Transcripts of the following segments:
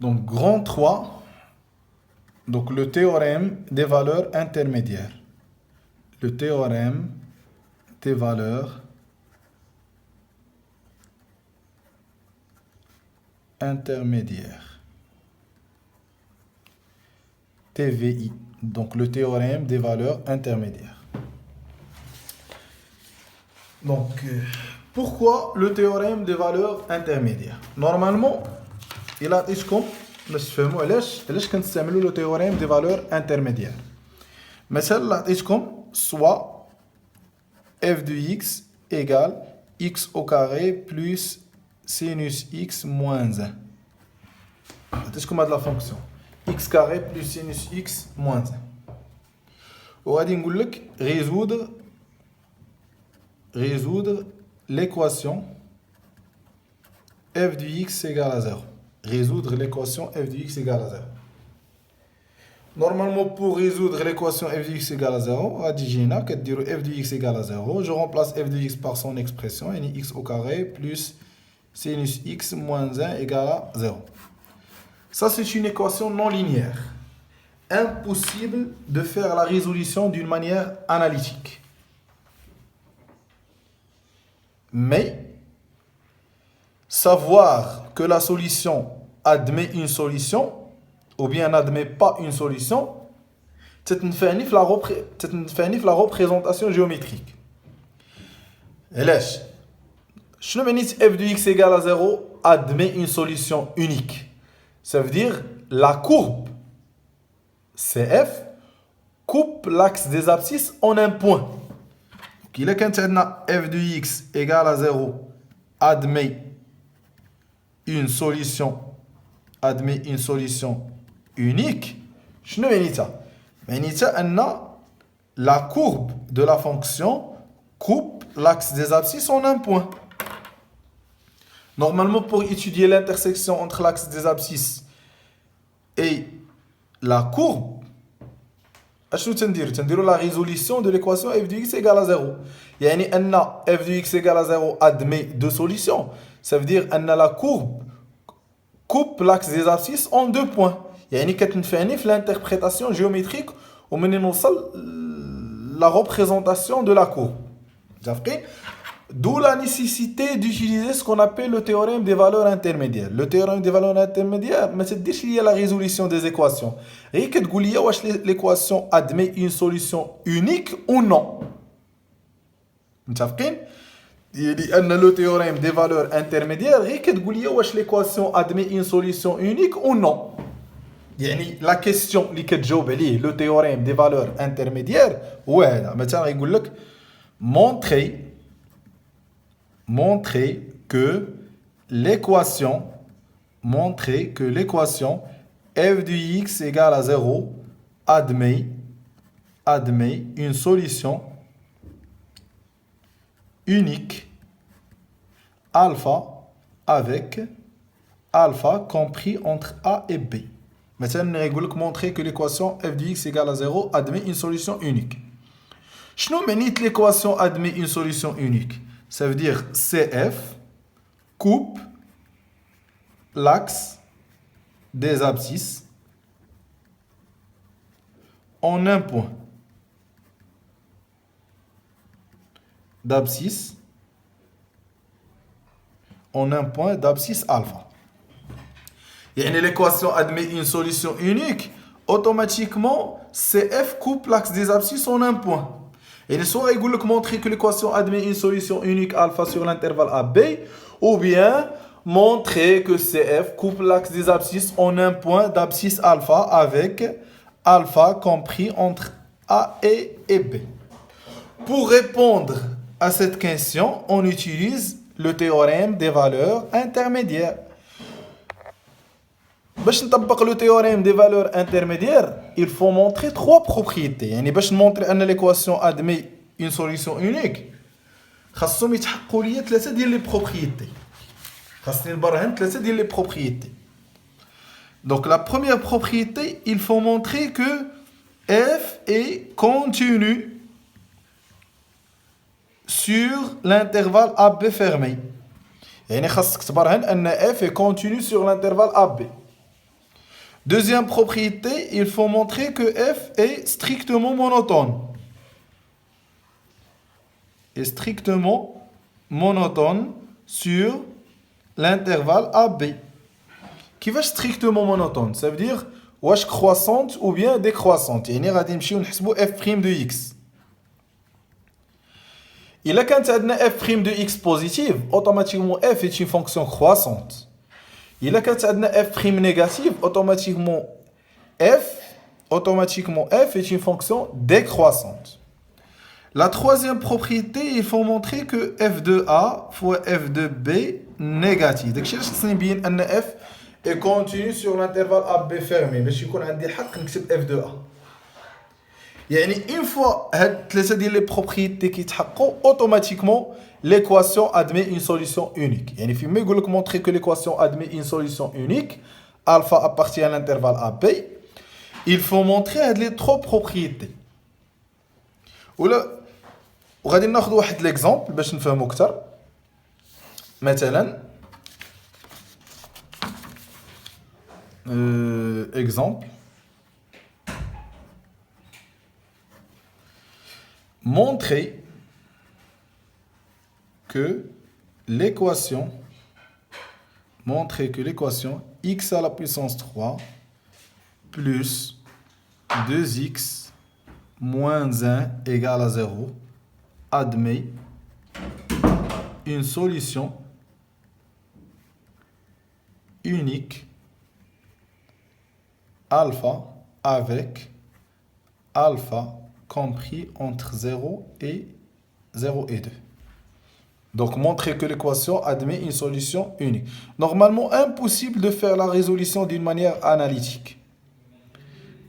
Donc, grand 3, donc le théorème des valeurs intermédiaires. Le théorème des valeurs intermédiaires. TVI. Donc, le théorème des valeurs intermédiaires. Donc, pourquoi le théorème des valeurs intermédiaires? Normalement, il a dit comme باش تفهموا علاش كنستعملوا le théorème des valeurs intermédiaires. مثلا عطيتكم soit f de x égale x au carré plus sinus x moins 1. عطيتكم هاد la fonction x carré plus sinus x moins 1. وغادي نقول لك résoudre l'équation f de x égale à 0. Résoudre l'équation f de x égale à 0. Normalement, pour résoudre l'équation f de x égale à 0, on va dire f de x égale à 0. Je remplace f de x par son expression, x au carré plus sinus x moins 1 égale à 0. Ça, c'est une équation non linéaire. Impossible de faire la résolution d'une manière analytique. Mais, savoir que la solution admet une solution, ou bien n'admet pas une solution, c'est une la représentation géométrique. Et là, je f de x égale à 0 admet une solution unique. Ça veut dire la courbe CF coupe l'axe des abscisses en un point. Donc, il est quand f de x égale à 0 admet une solution unique. Je ne vais pas la courbe de la fonction coupe l'axe des abscisses en un point. Normalement, pour étudier l'intersection entre l'axe des abscisses et la courbe, la résolution de l'équation f de x égale à 0. يعني أن f de x égale à 0 admet deux solutions. Ça veut dire أن la courbe coupe l'axe des abscisses en deux points. يعني كتنفعني في l'interprétation géométrique ومن نوصل la représentation de la courbe. D'où la nécessité d'utiliser ce qu'on appelle le théorème des valeurs intermédiaires. Le théorème des valeurs intermédiaires, mais c'est lié à la résolution des équations. Et que l'équation admet une solution unique ou non. Le théorème des valeurs intermédiaires, et que l'équation admet une solution unique ou non. La question qui le théorème des valeurs intermédiaires, ouais, maintenant il dit montrer que l'équation f de x égale à 0 admet une solution unique alpha avec alpha compris entre a et b. Maintenant, on va montrer que l'équation f de x égale à 0 admet une solution unique. Qu'est-ce que l'équation admet une solution unique? Ça veut dire CF coupe l'axe des abscisses en un point d'abscisse alpha. Et l'équation admet une solution unique, automatiquement CF coupe l'axe des abscisses en un point. Et soit il montrer que l'équation admet une solution unique alpha sur l'intervalle AB, ou bien montrer que CF coupe l'axe des abscisses en un point d'abscisse alpha avec alpha compris entre A et B. Pour répondre à cette question, on utilise le théorème des valeurs intermédiaires. باش نطبق le théorème des valeurs intermédiaires, il faut montrer trois propriétés. يعني باش نمونطري ان l'équation admet une solution unique, خاصهم يتحققوا لي ثلاثه ديال لي بروبريتي. خاصني نبرهن ثلاثه ديال لي بروبريتي. Donc la première propriété, il faut montrer que f est continu sur l'intervalle AB fermé. يعني خاصك تبرهن ان f est continu sur l'intervalle AB. Deuxième propriété, il faut montrer que f est strictement monotone. Est strictement monotone sur l'intervalle AB. Qui va strictement monotone, ça veut dire واش croissante ou bien décroissante. يعني غادي نمشيو نحسبوا f' de x. إلا كانت عندنا f' de x positive, automatiquement f est une fonction croissante. إلا كانت عندنا f' négative, automatiquement f est une fonction décroissante. La troisième propriété, il faut montrer que f de A fois f de B négatif. Donc, je vais bien que f est continu sur l'intervalle AB fermé. Mais je vais écrire f de A. يعني une fois les propriétés qui تحققوا, automatiquement l'équation admet une solution unique. يعني في ما يقول لك montrer que l'équation admet une solution unique, alpha appartient à l'intervalle AB, il faut montrer les trois propriétés. وغادي ناخذ واحد l'exemple باش نفهموا اكثر. مثلا exemple, montrer que l'équation x à la puissance 3 plus 2x moins 1 égale à 0 admet une solution unique alpha avec alpha compris entre 0 et 2. Donc, montrer que l'équation admet une solution unique. Normalement, impossible de faire la résolution d'une manière analytique.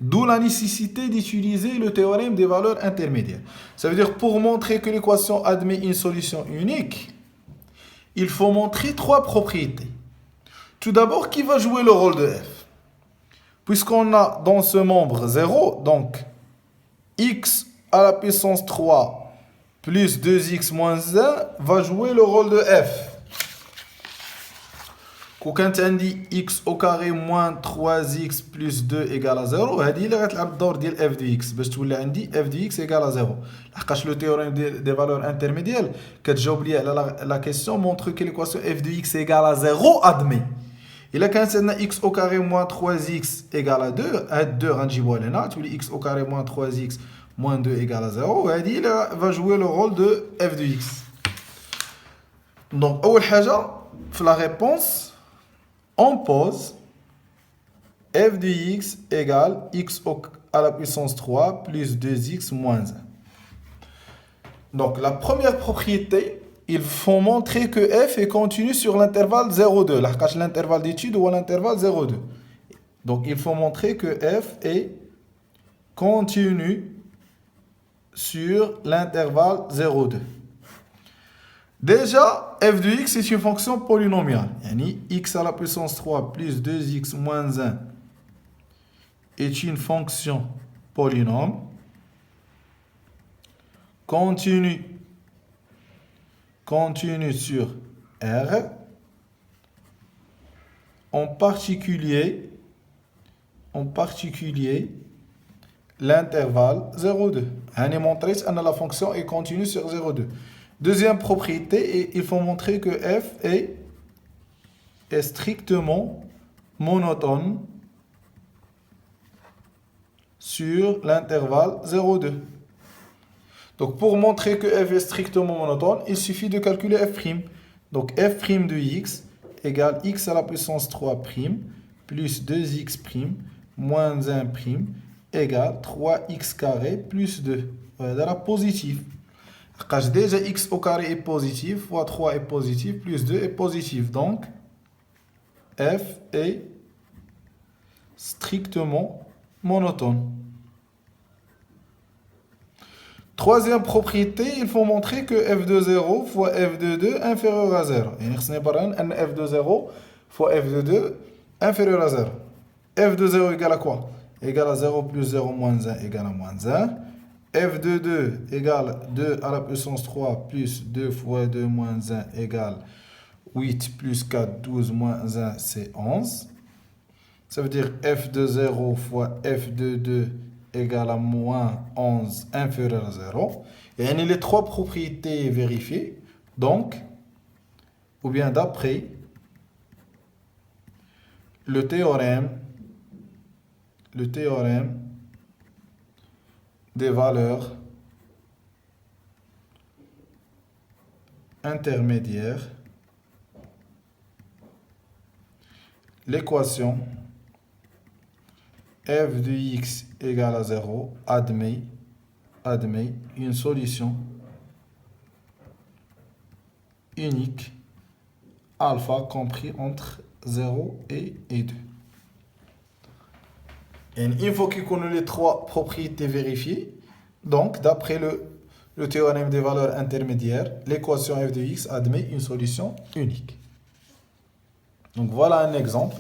D'où la nécessité d'utiliser le théorème des valeurs intermédiaires. Ça veut dire, pour montrer que l'équation admet une solution unique, il faut montrer trois propriétés. Tout d'abord, qui va jouer le rôle de f? Puisqu'on a dans ce membre 0, donc x à la puissance 3 plus 2x moins 1 va jouer le rôle de f. Quand on dit x au carré moins 3x plus 2 égale à 0, هذه اللي غتلعب الدور ديال f de x باش تولي عندي f de x égale à 0. لحقاش le théorème des valeurs intermédiaires كتجاوب لي على la question montre que l'équation f de x égale à 0 admet. إلا كانت عندنا x au carré moins 3x égale à 2, هاد 2 غنجيبوها لهنا تولي x au carré moins 3x moins 2 égale à 0, وهذه va jouer le rôle de f de x. Donc, أول حاجة في la réponse, on pose f de x égale x à la puissance 3 plus 2x moins 1. Donc, la première propriété, il faut montrer que f est continu sur l'intervalle 0,2. Là, l'intervalle d'étude ou l'intervalle 0,2. Donc, il faut montrer que f est continu sur l'intervalle 0,2. Déjà, f de x est une fonction polynomiale. Yani x à la puissance 3 plus 2x moins 1 est une fonction polynôme continue sur R, en particulier l'intervalle 0,2. On a montré que la fonction est continue sur 0,2. Deuxième propriété, il faut montrer que f est strictement monotone sur l'intervalle 0,2. Donc, pour montrer que f est strictement monotone, il suffit de calculer f'. Donc, f' de x égale x à la puissance 3' plus 2x' moins 1' égale 3x carré plus 2. Voilà, positif. Déjà, x au carré est positif, fois 3 est positif, plus 2 est positif. Donc, f est strictement monotone. Troisième propriété, il faut montrer que f de 0 fois f de 2 inférieur à 0. Et f de 0 fois f de 2 inférieur à 0. f de 0 égale à quoi? Égale à 0 plus 0 moins 1 égale à moins 1. f de 2 égale 2 à la puissance 3 plus 2 fois 2 moins 1 égale 8 plus 4, 12 moins 1, c'est 11. Ça veut dire f de 0 fois f de 2 égale à moins 11 inférieur à 0. Et les trois propriétés vérifiées. Donc, ou bien d'après le théorème des valeurs intermédiaires, l'équation f de x égale à 0 admet une solution unique alpha compris entre 0 et 2. Et une fois qu'on a les trois propriétés vérifiées, donc d'après le théorème des valeurs intermédiaires, l'équation f de x admet une solution unique. Donc voilà un exemple.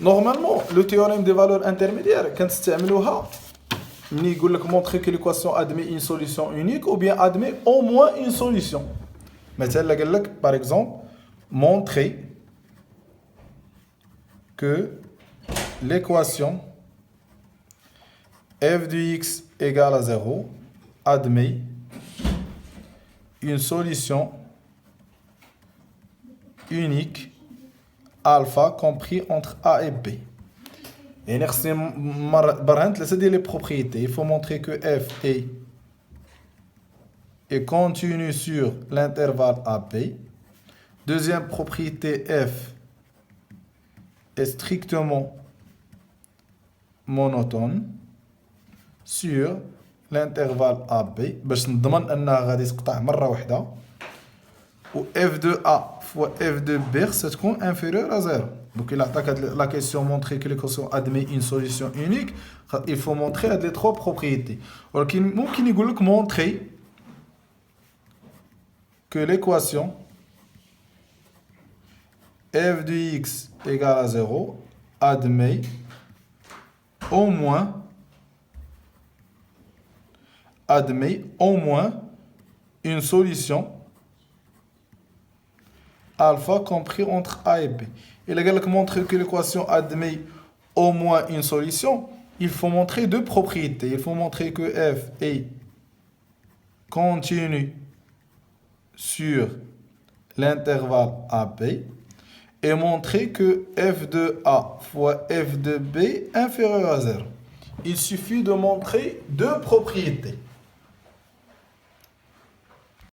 Normalement, le théorème des valeurs intermédiaires, quand c'est il montrer que l'équation admet une solution unique ou bien admet au moins une solution. Mais par exemple, montrer que l'équation f de x égale à 0 admet une solution unique alpha compris entre A et B. Et c'est les propriétés. Il faut montrer que f est continu sur l'intervalle AB. Deuxième propriété, f est strictement monotone sur l'intervalle AB. باش نضمن انها غادي تقطع مره واحده. و f de A fois f de B c'est inférieur à 0. Donc il attaque la question montrer que l'équation admet une solution unique. Il faut montrer les trois propriétés. Alors qu'il ممكن montrer que l'équation f de x égale à 0 admet au moins une solution alpha compris entre A et B. Et le gars qui montre que l'équation admet au moins une solution, il faut montrer deux propriétés. Il faut montrer que f est continu sur l'intervalle AB et montrer que f de A fois f de B inférieur à 0. Il suffit de montrer deux propriétés.